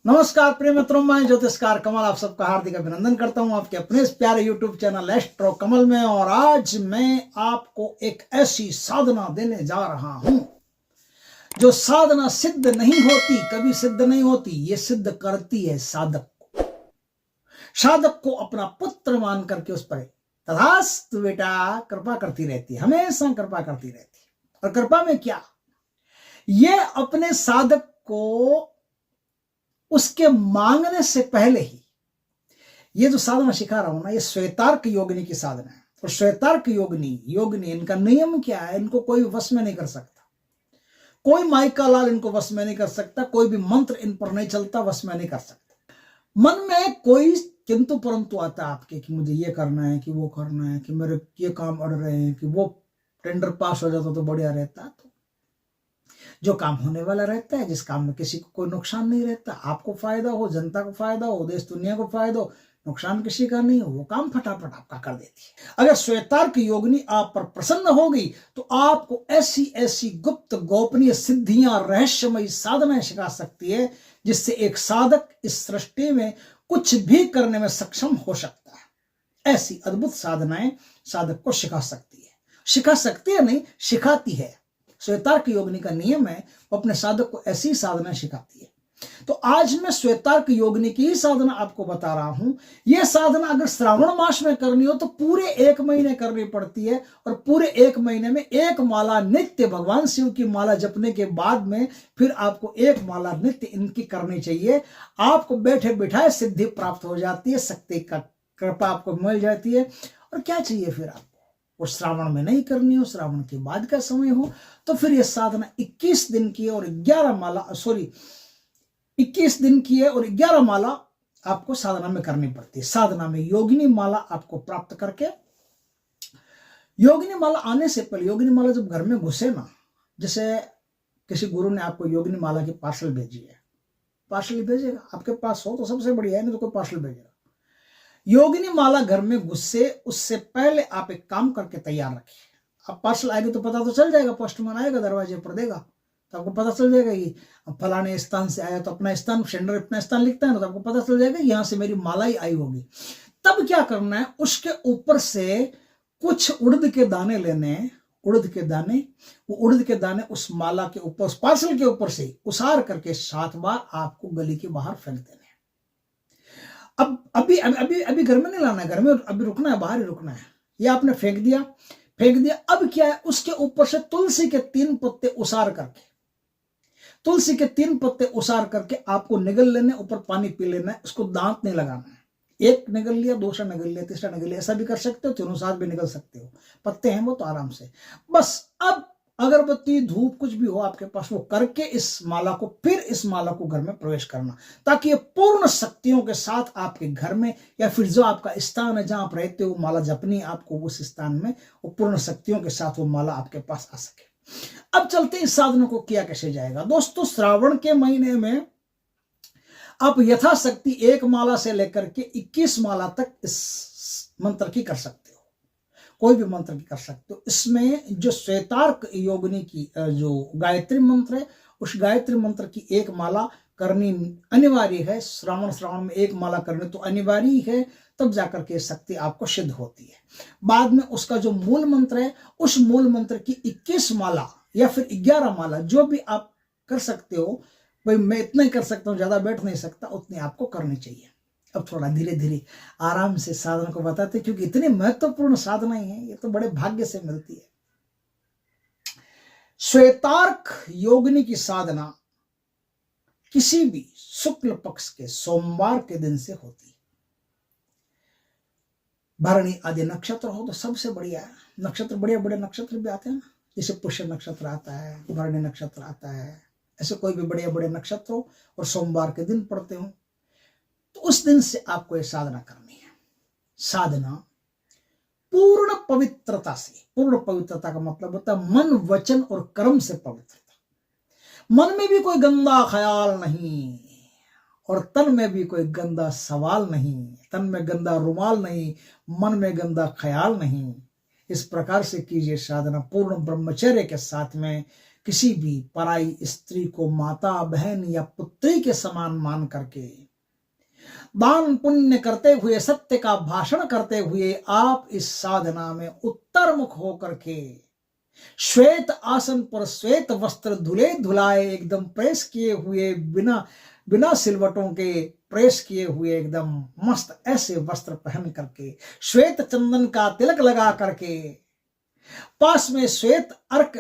नमस्कार प्रिय मित्रों, मैं ज्योतिषकार कमल आप सबका हार्दिक अभिनंदन करता हूं आपके अपने इस प्यारे यूट्यूब चैनल एस्ट्रो कमल में। और आज मैं आपको एक ऐसी साधना देने जा रहा हूं जो साधना सिद्ध नहीं होती, कभी सिद्ध नहीं होती, ये सिद्ध करती है साधक को। साधक को अपना पुत्र मान करके उस पर तथास्तु बेटा कृपा करती रहती है, हमेशा कृपा करती रहती है। और कृपा में क्या, ये अपने साधक को उसके मांगने से पहले ही, ये जो साधना सिखा रहा हूं ना, ये श्वेतार्क योगिनी की साधना है। और श्वेतार्क योगिनी इनका नियम क्या है, इनको कोई वश में नहीं कर सकता, कोई माइका लाल इनको वश में नहीं कर सकता, कोई भी मंत्र इन पर नहीं चलता, वश में नहीं कर सकता। मन में कोई किंतु परंतु आता है आपके कि मुझे ये करना है, कि वो करना है, कि मेरे ये काम अड़ रहे हैं, कि वो टेंडर पास हो जाता तो बढ़िया रहता। तो जो काम होने वाला रहता है, जिस काम में किसी को कोई नुकसान नहीं रहता, आपको फायदा हो, जनता को फायदा हो, देश दुनिया को फायदा हो, नुकसान किसी का नहीं हो, वो काम फटाफट आपका कर देती है। अगर श्वेतार्क योगिनी आप पर प्रसन्न होगी तो आपको ऐसी ऐसी गुप्त गोपनीय सिद्धियां, रहस्यमयी साधनाएं सिखा सकती है, जिससे एक साधक इस सृष्टि में कुछ भी करने में सक्षम हो सकता है। ऐसी अद्भुत साधनाएं साधक को सिखा सकती है, सिखा सकती है नहीं, सिखाती है। श्वेतार्क योगिनी का नियम है, वो अपने साधक को ऐसी साधना सिखाती है। तो आज मैं श्वेतार्क योगिनी की ही साधना आपको बता रहा हूं। यह साधना अगर श्रावण मास में करनी हो तो पूरे 1 महीने करनी पड़ती है। और पूरे 1 महीने में 1 माला नित्य भगवान शिव की माला जपने के बाद में फिर आपको 1 माला नित्य इनकी करनी चाहिए। आपको बैठे बिठाए सिद्धि प्राप्त हो जाती है, शक्ति का कृपा आपको मिल जाती है। और क्या चाहिए फिर आपको, और श्रावण में नहीं करनी हो, श्रावण के बाद का समय हो, तो फिर यह साधना 21 दिन की है और 11 माला 21 दिन की है और 11 माला आपको साधना में करनी पड़ती है। साधना में योगिनी माला आपको प्राप्त करके, योगिनी माला आने से पहले, योगिनी माला जब घर में घुसे ना, जैसे किसी गुरु ने आपको योगिनी माला की पार्सल भेजी है, पार्सल भेजेगा, आपके पास हो तो सबसे बढ़िया है, नहीं तो कोई पार्सल भेजेगा। योगिनी माला घर में घुसे उससे पहले आप एक काम करके तैयार रखिए। अब पार्सल आएगा तो पता तो चल जाएगा, पोस्टमैन आएगा दरवाजे पर देगा तो आपको पता चल जाएगा कि फलाने स्थान से आया, तो अपना स्थान, सेंडर अपना स्थान लिखता है ना, तो आपको पता चल जाएगा यहां से मेरी माला ही आई होगी। तब क्या करना है, उसके ऊपर से कुछ उड़द के दाने लेने, उड़द के दाने, वो उड़द के दाने उस माला के ऊपर, उस पार्सल के ऊपर से उसार करके 7 बार आपको गली के बाहर फेंक देने। अब अभी घर में नहीं लाना है, घर में अभी रुकना है, बाहर ही रुकना है। ये आपने फेंक दिया। अब क्या है, उसके ऊपर से तुलसी के 3 पत्ते उसार करके, तुलसी के 3 पत्ते उसार करके आपको निगल लेने, ऊपर पानी पी लेना है। उसको दांत नहीं लगाना है। एक निगल लिया, दूसरा निगल लिया, तीसरा निगल लिया, ऐसा भी कर सकते हो, तीनों साथ भी निगल सकते हो, पत्ते हैं वो तो आराम से। बस अब अगरबत्ती, धूप, कुछ भी हो आपके पास, वो करके इस माला को, फिर इस माला को घर में प्रवेश करना, ताकि ये पूर्ण शक्तियों के साथ आपके घर में, या फिर जो आपका स्थान है जहां आप रहते हो, माला जपनी आपको उस स्थान में, वो पूर्ण शक्तियों के साथ वो माला आपके पास आ सके। अब चलते इस साधना को किया कैसे जाएगा। दोस्तों, श्रावण के महीने में आप यथाशक्ति 1 माला से लेकर के 21 माला तक इस मंत्र की कर सकते हो, कोई भी मंत्र की कर सकते हो। इसमें जो श्वेतार्क योगिनी की जो गायत्री मंत्र है, उस गायत्री मंत्र की 1 माला करनी अनिवार्य है। श्रावण में 1 माला करनी तो अनिवार्य है, तब जाकर के शक्ति आपको सिद्ध होती है। बाद में उसका जो मूल मंत्र है, उस मूल मंत्र की 21 माला या फिर 11 माला, जो भी आप कर सकते हो, भाई मैं इतना ही कर सकता हूँ, ज्यादा बैठ नहीं सकता, उतनी आपको करनी चाहिए। अब थोड़ा धीरे धीरे आराम से साधना को बताते, क्योंकि इतनी महत्वपूर्ण साधनाएं हैं, ये तो बड़े भाग्य से मिलती है। श्वेतार्क योगिनी की साधना किसी भी शुक्ल पक्ष के सोमवार के दिन से होती है। भरणी आदि नक्षत्र हो तो सबसे बढ़िया है। नक्षत्र, बड़े बड़े नक्षत्र भी आते हैं ना, जैसे पुष्य नक्षत्र आता है, भरणी नक्षत्र आता है, ऐसे कोई भी बड़े बड़े नक्षत्र हो और सोमवार के दिन पड़ते हो, तो उस दिन से आपको यह साधना करनी है। साधना पूर्ण पवित्रता से, पूर्ण पवित्रता का मतलब होता है मन, वचन और कर्म से पवित्रता। मन में भी कोई गंदा ख्याल नहीं और तन में भी कोई गंदा सवाल नहीं, तन में गंदा रुमाल नहीं, मन में गंदा ख्याल नहीं। इस प्रकार से कीजिए साधना पूर्ण ब्रह्मचर्य के साथ में, किसी भी पराई स्त्री को माता, बहन या पुत्री के समान मान करके, दान पुण्य करते हुए, सत्य का भाषण करते हुए आप इस साधना में उत्तरमुख होकर के श्वेत आसन पर श्वेत वस्त्र धुले धुलाए एकदम प्रेस किए हुए, बिना बिना सिलवटों के प्रेस किए हुए एकदम मस्त ऐसे वस्त्र पहन करके, श्वेत चंदन का तिलक लगा करके, पास में श्वेतार्क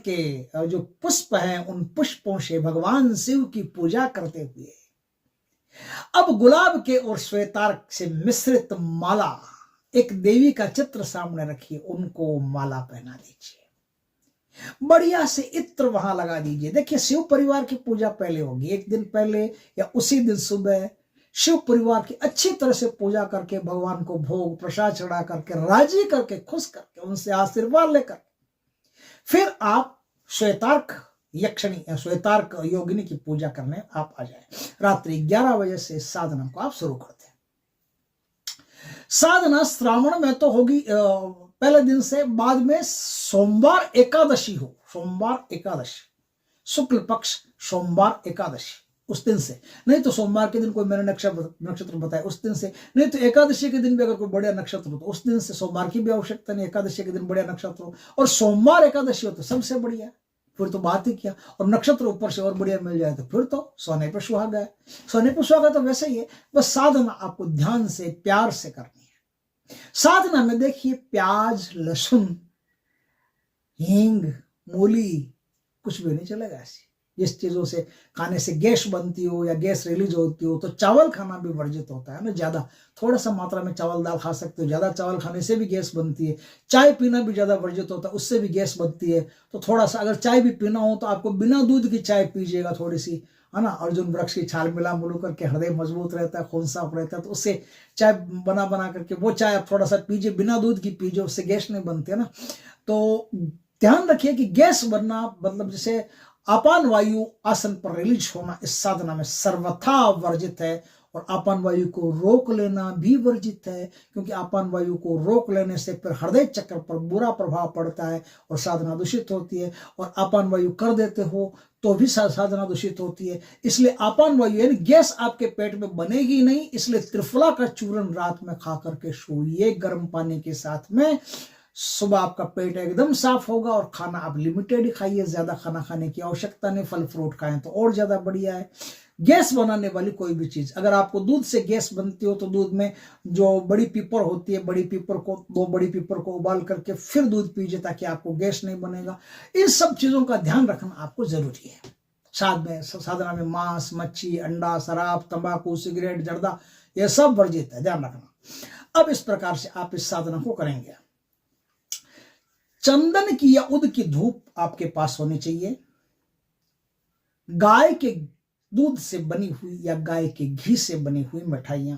के जो पुष्प हैं उन पुष्पों से भगवान शिव की पूजा करते हुए अब गुलाब के और श्वेतार्क से मिश्रित माला, एक देवी का चित्र सामने रखिए, उनको माला पहना दीजिए, बढ़िया से इत्र वहां लगा दीजिए। देखिए शिव परिवार की पूजा पहले होगी, एक दिन पहले या उसी दिन सुबह शिव परिवार की अच्छी तरह से पूजा करके, भगवान को भोग प्रसाद चढ़ा करके, राजी करके, खुश करके, उनसे आशीर्वाद लेकर फिर आप श्वेतार्क यक्षिणी या श्वेतार्क योगिनी की पूजा करने आप आ जाए। रात्रि 11 बजे से साधना को आप शुरू करते हैं। साधना श्रावण में तो होगी पहले दिन से, बाद में सोमवार एकादशी हो, सोमवार एकादशी, शुक्ल पक्ष सोमवार एकादशी, उस दिन से, नहीं तो सोमवार के दिन कोई मैंने नक्षत्र बताया उस दिन से, नहीं तो एकादशी के दिन भी अगर कोई बढ़िया नक्षत्र हो तो उस दिन से। सोमवार की भी आवश्यकता नहीं, एकादशी के दिन बढ़िया नक्षत्र हो और सोमवार एकादशी हो तो सबसे बढ़िया, फिर तो बात ही क्या। और नक्षत्र ऊपर से और बढ़िया मिल जाए तो फिर तो सोने पर सुहागा है। सोने पर सुहागा तो वैसे ही है, बस साधना आपको ध्यान से प्यार से करनी है। साधना में देखिए प्याज, लहसुन, हींग, मूली कुछ भी नहीं चलेगा। ऐसी जिस चीजों से खाने से गैस बनती हो या गैस रिलीज होती हो, तो चावल खाना भी वर्जित होता है ना, ज्यादा, थोड़ा सा मात्रा में चावल दाल खा सकते हो, ज्यादा चावल खाने से भी गैस बनती है। चाय पीना भी ज्यादा वर्जित होता है, उससे भी गैस बनती है। तो थोड़ा सा अगर चाय भी पीना हो तो आपको बिना दूध की चाय पीजिएगा थोड़ी सी, है ना। अर्जुन वृक्ष की छाल मिला मुलू करके हृदय मजबूत रहता है, खून साफ रहता है, तो उससे चाय बना बना करके वो चाय आप थोड़ा सा पीजिए, बिना दूध की पीजिए, उससे गैस नहीं बनती है ना। तो ध्यान रखिए कि गैस बनना मतलब जैसे अपान वायु आसन पर रिलीज होना इस साधना में सर्वथा वर्जित है, और अपान वायु को रोक लेना भी वर्जित है, क्योंकि अपान वायु को रोक लेने से फिर हृदय चक्र पर बुरा प्रभाव पड़ता है और साधना दूषित होती है, और अपान वायु कर देते हो तो भी साधना दूषित होती है। इसलिए अपान वायु यानी गैस आपके पेट में बनेगी नहीं, इसलिए त्रिफला का चूर्ण रात में खा करके सोइए गर्म पानी के साथ में। सुबह आपका पेट एकदम साफ होगा, और खाना आप लिमिटेड ही खाइए, ज्यादा खाना खाने की आवश्यकता नहीं, फल फ्रूट खाएं तो और ज्यादा बढ़िया है। गैस बनाने वाली कोई भी चीज, अगर आपको दूध से गैस बनती हो तो दूध में जो बड़ी पीपर होती है, बड़ी पीपर को, 2 बड़ी पीपर को उबाल करके फिर दूध पीजिए ताकि आपको गैस नहीं बनेगा। इन सब चीजों का ध्यान रखना आपको जरूरी है। साधना में मांस, मच्छी, अंडा, शराब, तंबाकू, सिगरेट, जर्दा यह सब वर्जित है, ध्यान रखना। अब इस प्रकार से आप इस साधना को करेंगे। चंदन की या उद की धूप आपके पास होनी चाहिए। गाय के दूध से बनी हुई या गाय के घी से बनी हुई मिठाइयां,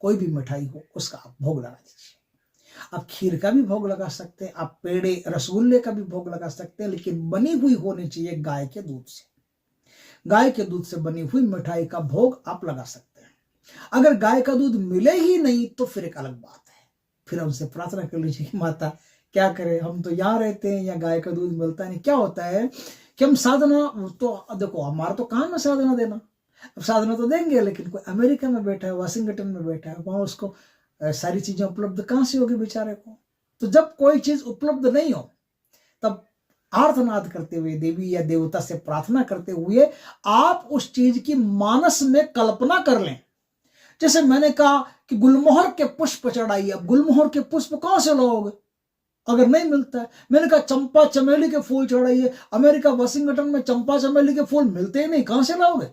कोई भी मिठाई हो उसका आप भोग लगा दीजिए। आप खीर का भी भोग लगा सकते हैं, आप पेड़े रसगुल्ले का भी भोग लगा सकते हैं, लेकिन बनी हुई होनी चाहिए गाय के दूध से। गाय के दूध से बनी हुई मिठाई का भोग आप लगा सकते हैं। अगर गाय का दूध मिले ही नहीं तो फिर एक अलग बात है, फिर हमसे प्रार्थना कर लीजिए कि माता क्या करें, हम तो यहाँ रहते हैं, यहाँ गाय का दूध मिलता नहीं। क्या होता है कि हम साधना, तो देखो हमारा तो काम है साधना देना, अब साधना तो देंगे, लेकिन कोई अमेरिका में बैठा है, वाशिंगटन में बैठा है, वहां उसको सारी चीजें उपलब्ध कहाँ से होगी बेचारे को। तो जब कोई चीज उपलब्ध नहीं हो तब आर्तनाद करते हुए, देवी या देवता से प्रार्थना करते हुए आप उस चीज की मानस में कल्पना कर लें। जैसे मैंने कहा कि गुलमोहर के पुष्प चढ़ाइए, अब गुलमोहर के पुष्प कहां से लाओगे अगर नहीं मिलता है। मैंने कहा चंपा चमेली के फूल चढ़ाइए, अमेरिका वाशिंगटन में चंपा चमेली के फूल मिलते ही नहीं, कहां से लाओगे।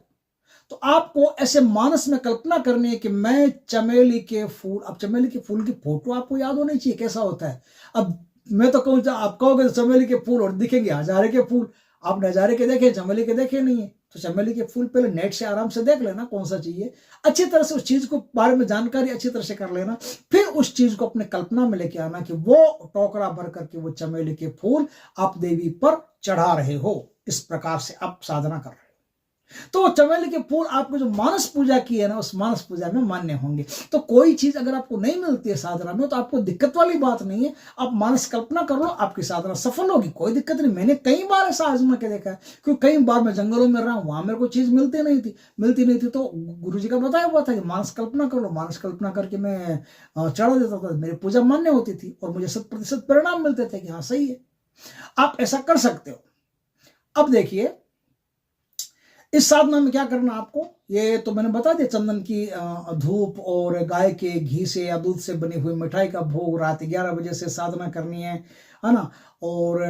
तो आपको ऐसे मानस में कल्पना करनी है कि मैं चमेली के फूल, अब चमेली के फूल की फोटो आपको याद होनी चाहिए कैसा होता है। अब मैं तो कहूँ, आप कहोगे चमेली के फूल और दिखेंगे हजारे के फूल, आपने हजारे के देखे, चमेली के देखे नहीं है, तो चमेली के फूल पहले नेट से आराम से देख लेना कौन सा चाहिए, अच्छी तरह से उस चीज को बारे में जानकारी अच्छी तरह से कर लेना, फिर उस चीज को अपने कल्पना में लेके आना कि वो टोकरा भर करके वो चमेली के फूल आप देवी पर चढ़ा रहे हो। इस प्रकार से आप साधना कर रहे हो। तो वो चमेली के फूल आपको जो मानस पूजा की है ना, उस मानस पूजा में मान्य होंगे। तो कोई चीज अगर आपको नहीं मिलती है साधना में, तो आपको दिक्कत वाली बात नहीं है, आप मानस कल्पना कर लो, आपकी साधना सफल होगी, कोई दिक्कत नहीं। मैंने कई बार ऐसा आजमा के देखा है, क्योंकि कई बार मैं जंगलों में रहा हूं, वहां मेरे को चीज मिलती नहीं थी, तो गुरु जी का बताया हुआ था कि मानस कल्पना कर लो, मानस कल्पना करके मैं चढ़ा देता था, मेरी पूजा मान्य होती थी और मुझे 100% परिणाम मिलते थे कि हाँ सही है। आप ऐसा कर सकते हो। अब देखिए इस साधना में क्या करना आपको, ये तो मैंने बता दिया, चंदन की धूप और गाय के घी से या दूध से बनी हुई मिठाई का भोग रात 11 बजे से साधना करनी है ना। और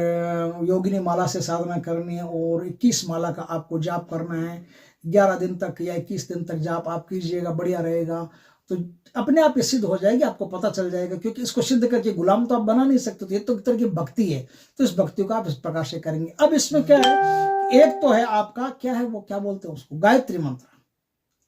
योगिनी माला से साधना करनी है और 21 माला का आपको जाप करना है। 11 दिन तक या 21 दिन तक जाप आप कीजिएगा, बढ़िया रहेगा। तो अपने आप ये सिद्ध हो जाएगी, आपको पता चल जाएगा, क्योंकि इसको सिद्ध करके गुलाम तो आप बना नहीं सकते, तो ये तो एक तरह की भक्ति है। तो इस भक्ति को आप इस प्रकार से करेंगे। अब इसमें क्या है, एक तो है आपका क्या है, वो क्या बोलते हैं उसको, गायत्री मंत्र,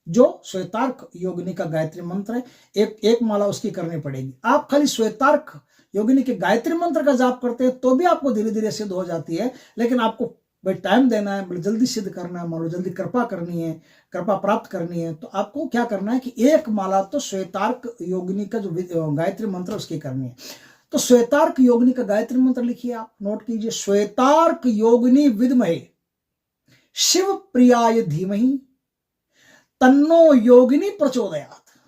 जो श्वेतार्क योगिनी का गायत्री मंत्र है। एक माला उसकी करनी पड़ेगी। आप खाली श्वेतार्क योगिनी के गायत्री मंत्र का जाप करते हैं तो भी आपको धीरे धीरे सिद्ध हो जाती है, लेकिन आपको भाई टाइम देना है, बड़े जल्दी सिद्ध करना है, मान लो जल्दी कृपा करनी है, कृपा प्राप्त करनी है, तो आपको क्या करना है कि एक माला तो श्वेतार्क योगिनी का जो गायत्री मंत्र उसकी करनी है। तो श्वेतार्क योगिनी का गायत्री मंत्र लिखिए, आप नोट कीजिए, श्वेतार्क योगिनी विद्महे शिव प्रियाय धीमहि तन्नो योगिनी प्रचोदयात्।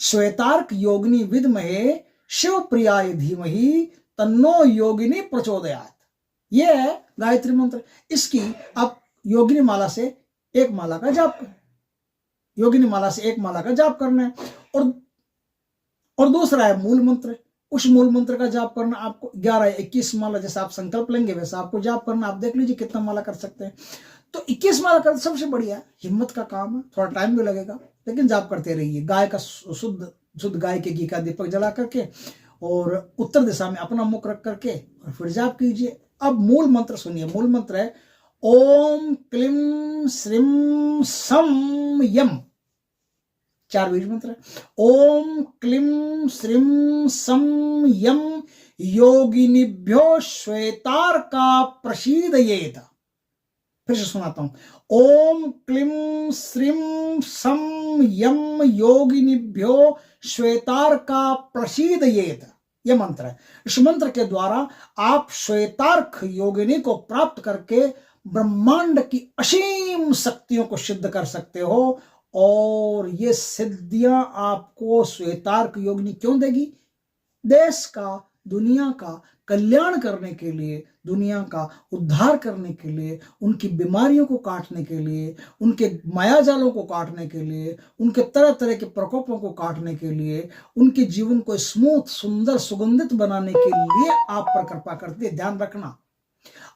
श्वेतार्क योगिनी विद्महे शिव प्रियाय धीमहि तन्नो योगिनी प्रचोदयात्। यह है गायत्री मंत्र। इसकी आप योगिनी माला से एक माला का जाप करें, योगिनी माला से एक माला का जाप करना है। और दूसरा है मूल मंत्र, उस मूल मंत्र का जाप करना आपको 11 या 21 माला, जैसा आप संकल्प लेंगे वैसा आपको जाप करना। आप देख लीजिए कितना माला कर सकते हैं। तो 21 माला कर सबसे बढ़िया, हिम्मत का काम है, थोड़ा टाइम भी लगेगा, लेकिन जाप करते रहिए। गाय का शुद्ध गाय के घी का दीपक जला करके और उत्तर दिशा में अपना मुख रख करके और फिर जाप कीजिए। अब मूल मंत्र सुनिए। मूल मंत्र है ओम क्लीम श्रीम सम यम। 4 बीज मंत्र है। ओम क्लीम श्रीम सम यम योगिनिभ्यो श्वेतार्का प्रसीदयेत। फिर से सुनाता हूं। ओम क्लीम श्रीम सम यम योगिनिभ्यो श्वेतार्का प्रसीदयेत। यह मंत्र है। इस मंत्र के द्वारा आप श्वेतार्क योगिनी को प्राप्त करके ब्रह्मांड की असीम शक्तियों को सिद्ध कर सकते हो। और ये सिद्धियां आपको श्वेतार्क योगिनी क्यों देगी? देश का, दुनिया का कल्याण करने के लिए, दुनिया का उद्धार करने के लिए, उनकी बीमारियों को काटने के लिए, उनके मायाजालों को काटने के लिए, उनके तरह तरह के प्रकोपों को काटने के लिए, उनके जीवन को स्मूथ, सुंदर, सुगंधित बनाने के लिए आप पर कृपा करती है। ध्यान रखना,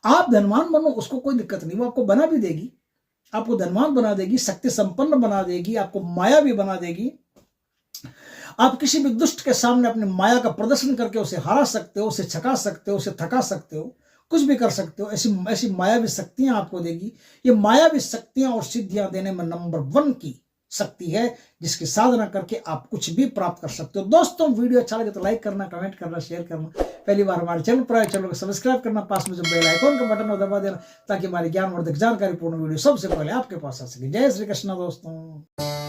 आप धनवान बनो उसको कोई दिक्कत नहीं, वो आपको बना भी देगी, आपको धनवान बना देगी, शक्ति संपन्न बना देगी, आपको माया भी बना देगी। आप किसी भी दुष्ट के सामने अपनी माया का प्रदर्शन करके उसे हरा सकते हो, उसे छका सकते हो, उसे थका सकते हो, कुछ भी कर सकते हो। ऐसी मायावी शक्तियां आपको देगी। ये मायावी शक्तियां और सिद्धियां देने में नंबर 1 की शक्ति है, जिसकी साधना करके आप कुछ भी प्राप्त कर सकते हो। दोस्तों, वीडियो अच्छा लगे तो लाइक करना, कमेंट करना, शेयर करना। पहली बार हमारे चैनल को सब्सक्राइब करना, पास में जो बेल आइकॉन का बटन हो दबा देना, ताकि हमारी ज्ञानवर्धक जानकारी पूर्ण वीडियो सबसे पहले आपके पास आ सके। जय श्री कृष्ण दोस्तों।